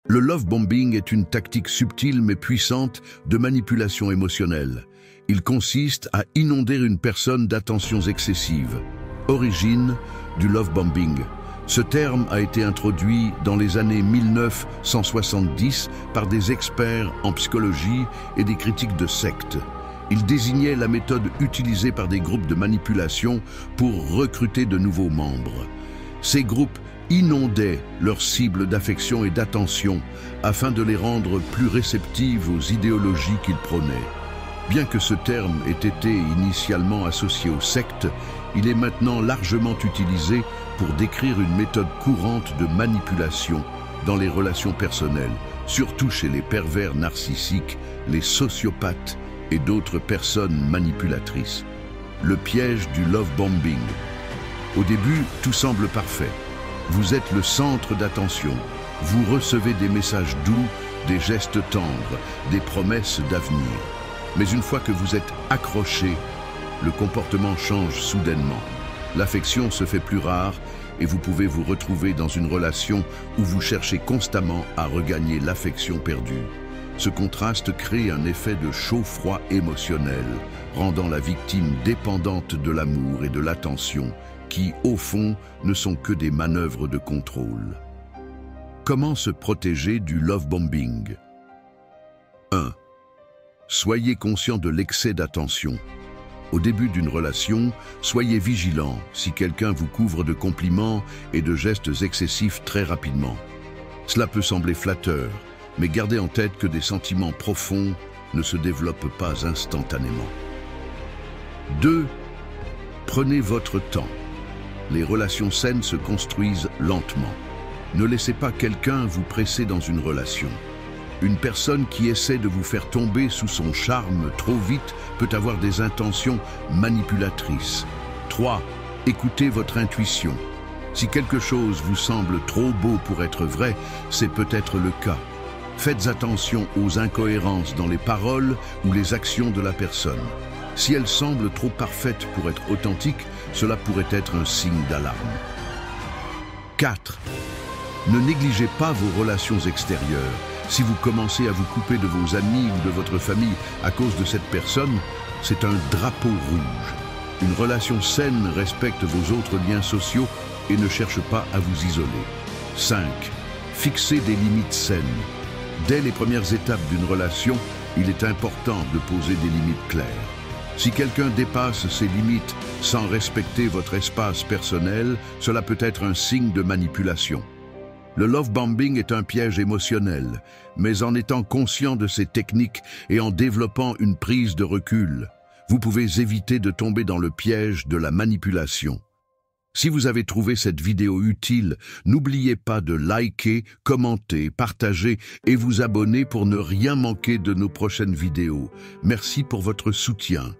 Le love bombing est une tactique subtile mais puissante de manipulation émotionnelle. Il consiste à inonder une personne d'attentions excessives. Origine du love bombing. Ce terme a été introduit dans les années 1970 par des experts en psychologie et des critiques de sectes. Il désignait la méthode utilisée par des groupes de manipulation pour recruter de nouveaux membres. Ces groupes inondaient leurs cibles d'affection et d'attention afin de les rendre plus réceptives aux idéologies qu'ils prônaient. Bien que ce terme ait été initialement associé aux sectes, il est maintenant largement utilisé pour décrire une méthode courante de manipulation dans les relations personnelles, surtout chez les pervers narcissiques, les sociopathes et d'autres personnes manipulatrices. Le piège du love bombing. Au début, tout semble parfait. Vous êtes le centre d'attention. Vous recevez des messages doux, des gestes tendres, des promesses d'avenir. Mais une fois que vous êtes accroché, le comportement change soudainement. L'affection se fait plus rare et vous pouvez vous retrouver dans une relation où vous cherchez constamment à regagner l'affection perdue. Ce contraste crée un effet de chaud-froid émotionnel, rendant la victime dépendante de l'amour et de l'attention, qui, au fond, ne sont que des manœuvres de contrôle. Comment se protéger du love bombing? 1. Soyez conscient de l'excès d'attention. Au début d'une relation, soyez vigilant si quelqu'un vous couvre de compliments et de gestes excessifs très rapidement. Cela peut sembler flatteur, mais gardez en tête que des sentiments profonds ne se développent pas instantanément. 2. Prenez votre temps. Les relations saines se construisent lentement. Ne laissez pas quelqu'un vous presser dans une relation. Une personne qui essaie de vous faire tomber sous son charme trop vite peut avoir des intentions manipulatrices. 3. Écoutez votre intuition. Si quelque chose vous semble trop beau pour être vrai, c'est peut-être le cas. Faites attention aux incohérences dans les paroles ou les actions de la personne. Si elle semble trop parfaite pour être authentique, cela pourrait être un signe d'alarme. 4. Ne négligez pas vos relations extérieures. Si vous commencez à vous couper de vos amis ou de votre famille à cause de cette personne, c'est un drapeau rouge. Une relation saine respecte vos autres liens sociaux et ne cherche pas à vous isoler. 5. Fixez des limites saines. Dès les premières étapes d'une relation, il est important de poser des limites claires. Si quelqu'un dépasse ses limites sans respecter votre espace personnel, cela peut être un signe de manipulation. Le love bombing est un piège émotionnel, mais en étant conscient de ces techniques et en développant une prise de recul, vous pouvez éviter de tomber dans le piège de la manipulation. Si vous avez trouvé cette vidéo utile, n'oubliez pas de liker, commenter, partager et vous abonner pour ne rien manquer de nos prochaines vidéos. Merci pour votre soutien.